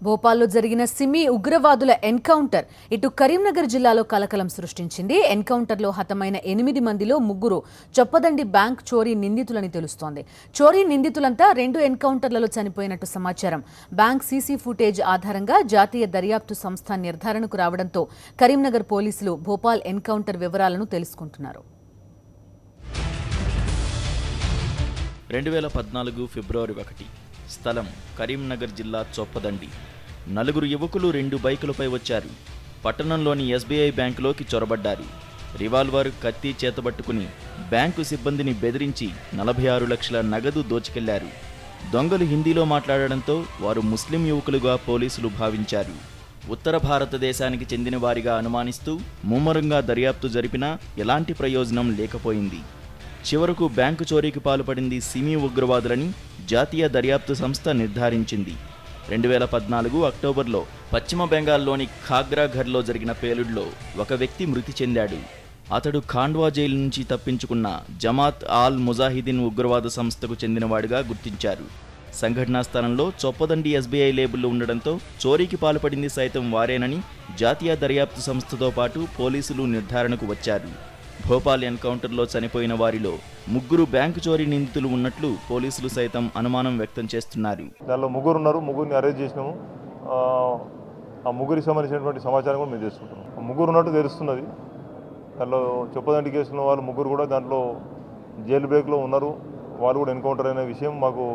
భోపాల్లో జరిగిన సిమీ ఉగ్రవాదుల ఎన్కౌంటర్ ఇటు కరీంనగర్ జిల్లాలో కలకలం సృష్టించింది. ఎన్కౌంటర్లో హతమైన 8 మందిలో 3 చొప్పదండి బ్యాంక్ చోరీ నిందితులని తెలుస్తోంది. చోరీ నిందితులంతా 2 ఎన్కౌంటర్లలో చనిపోయినట్టు సమాచారం. బ్యాంక్ సీసీ ఫుటేజ్ ఆధారంగా జాతీయ దర్యాప్తు సంస్థ నిర్ధారణకు రావడంతో కరీంనగర్ పోలీసులు భోపాల్ ఎన్కౌంటర్ వివరాలను తెలుసుకుంటున్నారు. 2014 ఫిబ్రవరి 1 స్థలం కరీంనగర్ జిల్లా చొప్పదండి. 4 యువకులు 2 బైకులపై వచ్చారు. పట్టణంలోని ఎస్బీఐ బ్యాంకులోకి చొరబడ్డారు. రివాల్వర్, కత్తి చేతబట్టుకుని బ్యాంకు సిబ్బందిని బెదిరించి 46 లక్షల నగదు దోచుకెళ్లారు. దొంగలు హిందీలో మాట్లాడడంతో వారు ముస్లిం యువకులుగా పోలీసులు భావించారు. ఉత్తర భారతదేశానికి చెందిన వారిగా అనుమానిస్తూ ముమ్మరంగా దర్యాప్తు జరిపినా ఎలాంటి ప్రయోజనం లేకపోయింది. చివరకు బ్యాంకు చోరీకి పాల్పడింది సిమీ ఉగ్రవాదులని జాతీయ దర్యాప్తు సంస్థ నిర్ధారించింది. 2014 అక్టోబర్లో పశ్చిమ బెంగాల్లోని ఖాగ్రాఘర్లో జరిగిన పేలుడులో ఒక వ్యక్తి మృతి చెందాడు. అతడు ఖాండ్వా జైలు నుంచి తప్పించుకున్న జమాత్ ఆల్ ముజాహిదీన్ ఉగ్రవాద సంస్థకు చెందినవాడిగా గుర్తించారు. సంఘటనా స్థలంలో చొప్పదండి ఎస్బీఐ లేబుల్ ఉండడంతో చోరీకి పాల్పడింది సైతం వారేనని జాతీయ దర్యాప్తు సంస్థతో పాటు పోలీసులు నిర్ధారణకు వచ్చారు. భోపాల్ ఎన్కౌంటర్లో చనిపోయిన వారిలో 3 బ్యాంకు చోరీ నిందితులు ఉన్నట్లు పోలీసులు సైతం అనుమానం వ్యక్తం చేస్తున్నారు. దానిలో 3 ఉన్నారు. 3ని అరెస్ట్ చేసినాము. ఆ 3కి సంబంధించినటువంటి సమాచారం కూడా మేము తెలుసుకుంటున్నాం. 3 ఉన్నట్టు తెలుస్తున్నది. దానిలో చొప్పదండి కేసులో వాళ్ళు 3 కూడా దాంట్లో జైలు బ్రేక్లో ఉన్నారు. వాళ్ళు కూడా ఎన్కౌంటర్ అయిన విషయం మాకు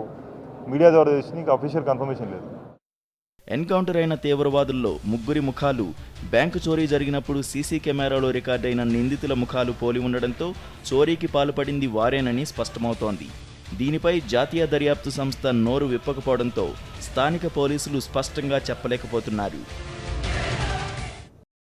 మీడియా ద్వారా తెలిసింది. ఇంకా అఫీషియల్ కన్ఫర్మేషన్ లేదు. ఎన్కౌంటర్ అయిన తీవ్రవాదుల్లో 3 ముఖాలు బ్యాంకు చోరీ జరిగినప్పుడు సీసీ కెమెరాలో రికార్డైన నిందితుల ముఖాలు పోలి ఉండడంతో చోరీకి పాల్పడింది వారేనని స్పష్టమవుతోంది. దీనిపై జాతీయ దర్యాప్తు సంస్థ నోరు విప్పకపోవడంతో స్థానిక పోలీసులు స్పష్టంగా చెప్పలేకపోతున్నారు.